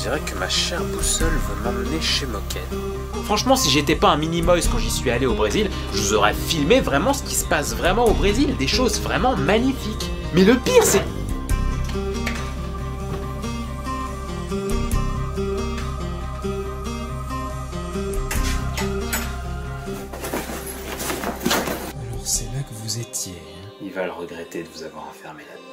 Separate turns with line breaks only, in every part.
dirait que ma chère boussole veut m'emmener chez Moquette. Franchement, si j'étais pas un mini-moise quand j'y suis allé au Brésil, je vous aurais filmé vraiment ce qui se passe vraiment au Brésil, des choses vraiment magnifiques. Mais le pire, c'est... Alors c'est là que vous étiez, hein. Il va le regretter de vous avoir enfermé là-dedans.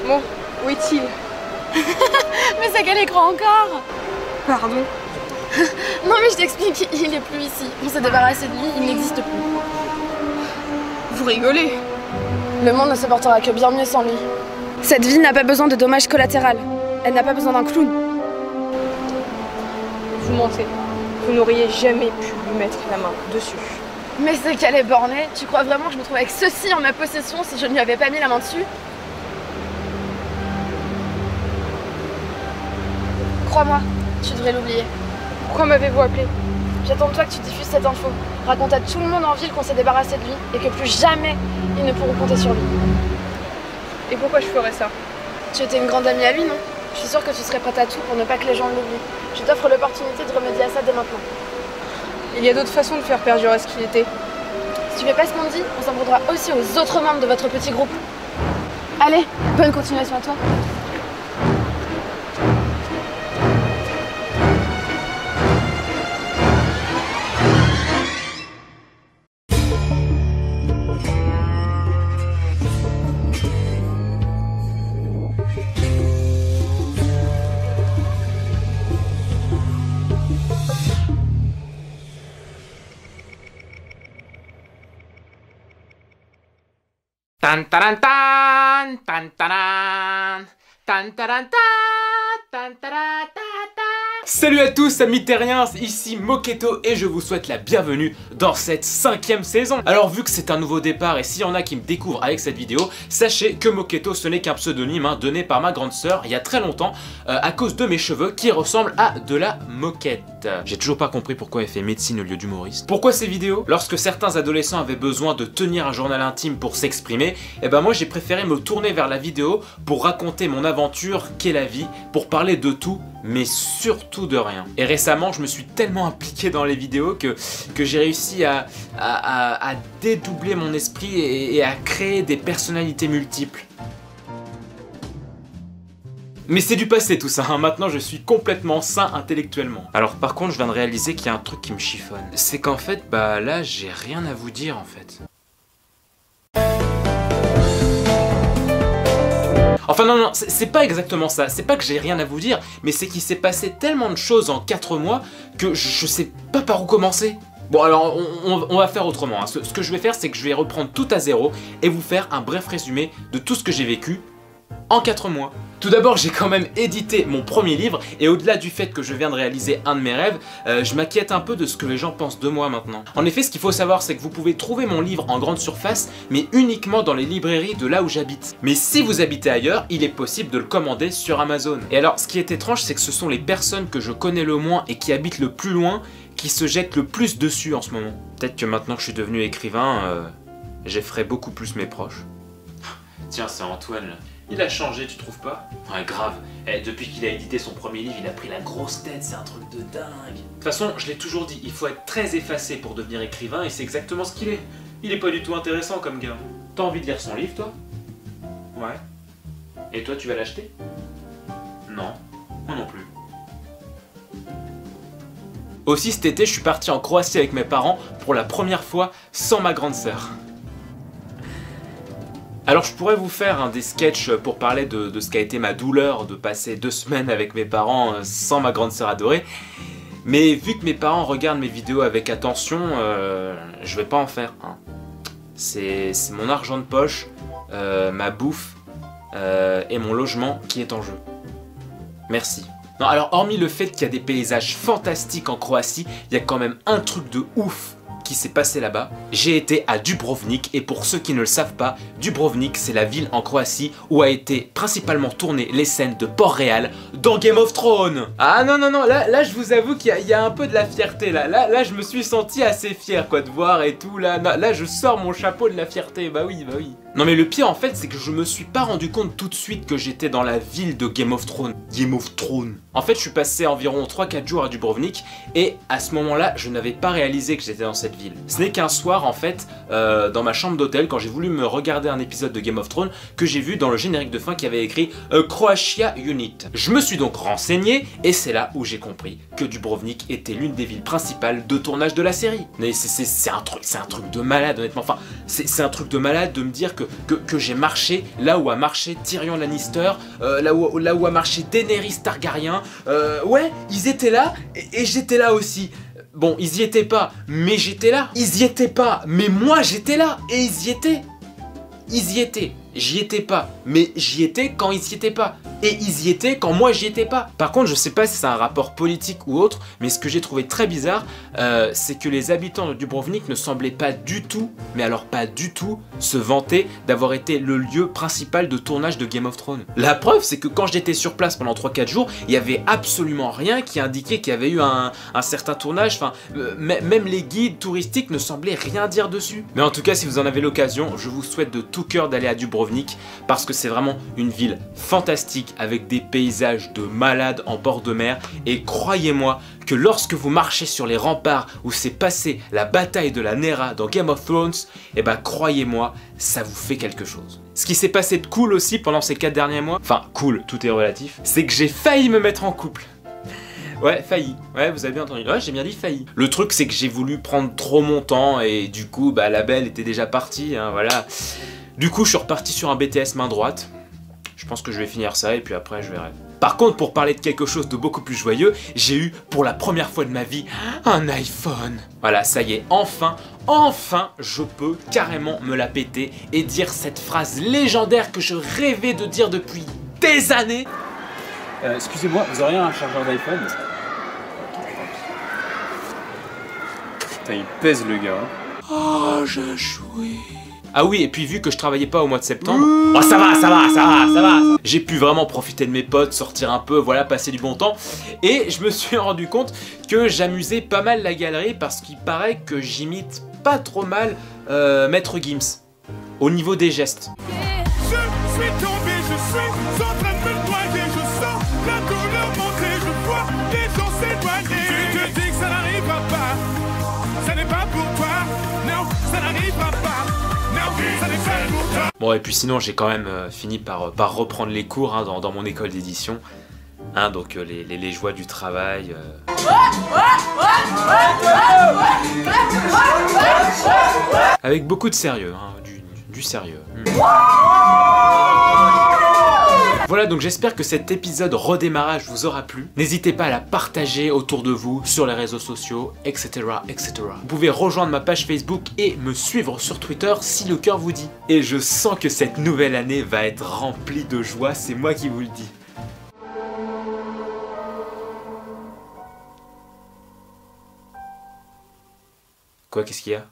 Bon, où est-il?
Mais c'est quel écran encore?
Pardon?
Non mais je t'explique, il est plus ici. On s'est débarrassé de lui, il n'existe plus.
Vous rigolez?
Le monde ne se portera que bien mieux sans lui. Cette vie n'a pas besoin de dommages collatéraux. Elle n'a pas besoin d'un clown.
Vous mentez. Vous n'auriez jamais pu lui mettre la main dessus.
Mais c'est qu'elle est bornée. Tu crois vraiment que je me trouve avec ceci en ma possession si je ne lui avais pas mis la main dessus? Crois-moi, tu devrais l'oublier.
Pourquoi m'avez-vous appelé?
J'attends de toi que tu diffuses cette info. Raconte à tout le monde en ville qu'on s'est débarrassé de lui et que plus jamais ils ne pourront compter sur lui.
Et pourquoi je ferais ça?
Tu étais une grande amie à lui, non? Je suis sûre que tu serais prête à tout pour ne pas que les gens l'oublient. Je t'offre l'opportunité de remédier à ça dès maintenant.
Il y a d'autres façons de faire perdurer ce qu'il était.
Si tu fais pas ce qu'on dit, on s'en prendra aussi aux autres membres de votre petit groupe. Allez, bonne continuation à toi.
Tan taran tan, tan taran, tan taran tan, tan taran ta ta. Salut à tous amis terriens, ici Moquetto et je vous souhaite la bienvenue dans cette 5e saison. Alors vu que c'est un nouveau départ et s'il y en a qui me découvrent avec cette vidéo, sachez que Moquetto ce n'est qu'un pseudonyme donné par ma grande sœur il y a très longtemps à cause de mes cheveux qui ressemblent à de la moquette. J'ai toujours pas compris pourquoi elle fait médecine au lieu d'humoriste. Pourquoi ces vidéos? Lorsque certains adolescents avaient besoin de tenir un journal intime pour s'exprimer, et ben moi j'ai préféré me tourner vers la vidéo pour raconter mon aventure qu'est la vie, pour parler de tout mais surtout de rien. Et récemment je me suis tellement impliqué dans les vidéos que j'ai réussi à dédoubler mon esprit et à créer des personnalités multiples. Mais c'est du passé tout ça, hein. Maintenant je suis complètement sain intellectuellement. Alors par contre je viens de réaliser qu'il y a un truc qui me chiffonne. C'est qu'en fait, bah là j'ai rien à vous dire en fait. Enfin non, non, c'est pas exactement ça. C'est pas que j'ai rien à vous dire, mais c'est qu'il s'est passé tellement de choses en 4 mois que je sais pas par où commencer. Bon alors on va faire autrement, hein. Ce que je vais faire, c'est que je vais reprendre tout à zéro et vous faire un bref résumé de tout ce que j'ai vécu en 4 mois. Tout d'abord, j'ai quand même édité mon premier livre et au-delà du fait que je viens de réaliser un de mes rêves, je m'inquiète un peu de ce que les gens pensent de moi maintenant. En effet, ce qu'il faut savoir, c'est que vous pouvez trouver mon livre en grande surface, mais uniquement dans les librairies de là où j'habite. Mais si vous habitez ailleurs, il est possible de le commander sur Amazon. Et alors, ce qui est étrange, c'est que ce sont les personnes que je connais le moins et qui habitent le plus loin qui se jettent le plus dessus en ce moment. Peut-être que maintenant que je suis devenu écrivain, j'effraie beaucoup plus mes proches. Tiens, c'est Antoine là. Il a changé, tu trouves pas? Ouais, grave. Depuis qu'il a édité son premier livre, il a pris la grosse tête, c'est un truc de dingue. De toute façon, je l'ai toujours dit, il faut être très effacé pour devenir écrivain et c'est exactement ce qu'il est. Il est pas du tout intéressant comme gars. T'as envie de lire son livre, toi? Ouais. Et toi, tu vas l'acheter? Non. Moi non plus. Aussi cet été, je suis parti en Croatie avec mes parents pour la première fois sans ma grande sœur. Alors je pourrais vous faire des sketchs pour parler de ce qu'a été ma douleur de passer 2 semaines avec mes parents sans ma grande sœur adorée. Mais vu que mes parents regardent mes vidéos avec attention, je vais pas en faire. Hein. C'est mon argent de poche, ma bouffe et mon logement qui est en jeu. Merci. Non, alors hormis le fait qu'il y a des paysages fantastiques en Croatie, il y a quand même un truc de ouf qui s'est passé là-bas. J'ai été à Dubrovnik et pour ceux qui ne le savent pas, Dubrovnik c'est la ville en Croatie où a été principalement tournées les scènes de Port-Réal dans Game of Thrones. Ah non non non, là je vous avoue qu'il y a un peu de la fierté là je me suis senti assez fier quoi de voir et tout là je sors mon chapeau de la fierté, bah oui. Non mais le pire en fait c'est que je me suis pas rendu compte tout de suite que j'étais dans la ville de Game of Thrones. En fait je suis passé environ 3-4 jours à Dubrovnik et à ce moment là je n'avais pas réalisé que j'étais dans cette ville. Ce n'est qu'un soir en fait dans ma chambre d'hôtel quand j'ai voulu me regarder un épisode de Game of Thrones que j'ai vu dans le générique de fin qui avait écrit Croatia Unit. Je me suis donc renseigné et c'est là où j'ai compris que Dubrovnik était l'une des villes principales de tournage de la série. Mais c'est un truc de malade honnêtement, enfin c'est un truc de malade de me dire que j'ai marché là où a marché Tyrion Lannister, là où a marché Daenerys Targaryen, ouais ils étaient là et j'étais là aussi. Bon, ils y étaient pas, mais j'étais là. Ils y étaient pas, mais moi j'étais là. Et ils y étaient. Ils y étaient. J'y étais pas, mais j'y étais quand ils y étaient pas. Et ils y étaient quand moi j'y étais pas. Par contre, je sais pas si c'est un rapport politique ou autre, mais ce que j'ai trouvé très bizarre, c'est que les habitants de Dubrovnik ne semblaient pas du tout, mais alors pas du tout, se vanter d'avoir été le lieu principal de tournage de Game of Thrones. La preuve, c'est que quand j'étais sur place pendant 3-4 jours, il y avait absolument rien qui indiquait qu'il y avait eu un certain tournage, enfin, même les guides touristiques ne semblaient rien dire dessus. Mais en tout cas, si vous en avez l'occasion, je vous souhaite de tout cœur d'aller à Dubrovnik, parce que c'est vraiment une ville fantastique avec des paysages de malades en bord de mer et croyez-moi que lorsque vous marchez sur les remparts où s'est passée la bataille de la Nera dans Game of Thrones, et bah croyez-moi, ça vous fait quelque chose. Ce qui s'est passé de cool aussi pendant ces 4 derniers mois, enfin cool, tout est relatif, c'est que j'ai failli me mettre en couple. Ouais, failli. Ouais, vous avez bien entendu. Ouais, j'ai bien dit failli. Le truc, c'est que j'ai voulu prendre trop mon temps et du coup, bah la belle était déjà partie, hein, voilà. Du coup, je suis reparti sur un BTS main droite. Je pense que je vais finir ça et puis après, je verrai. Par contre, pour parler de quelque chose de beaucoup plus joyeux, j'ai eu, pour la première fois de ma vie, un iPhone. Voilà, ça y est, enfin, je peux carrément me la péter et dire cette phrase légendaire que je rêvais de dire depuis des années.
Excusez-moi, vous auriez un chargeur d'iPhone? Putain, il pèse le gars.
Oh, je jouais. Ah oui, et puis vu que je travaillais pas au mois de septembre, oh ça va. J'ai pu vraiment profiter de mes potes, sortir un peu, voilà, passer du bon temps. Et je me suis rendu compte que j'amusais pas mal la galerie parce qu'il paraît que j'imite pas trop mal Maître Gims au niveau des gestes.
Je suis tombé, je suis en train de me noyer, je sens la douleur monter, je vois les gens s'éloigner. Je te dis que ça n'arrivera pas, ça n'est pas pour toi, non, ça n'arrivera pas.
Bon et puis sinon j'ai quand même fini par reprendre les cours hein, dans mon école d'édition, hein, donc les joies du travail. Avec beaucoup de sérieux, hein, du sérieux. Voilà, donc j'espère que cet épisode redémarrage vous aura plu. N'hésitez pas à la partager autour de vous, sur les réseaux sociaux, etc., etc. Vous pouvez rejoindre ma page Facebook et me suivre sur Twitter si le cœur vous dit. Et je sens que cette nouvelle année va être remplie de joie, c'est moi qui vous le dis. Quoi, qu'est-ce qu'il y a ?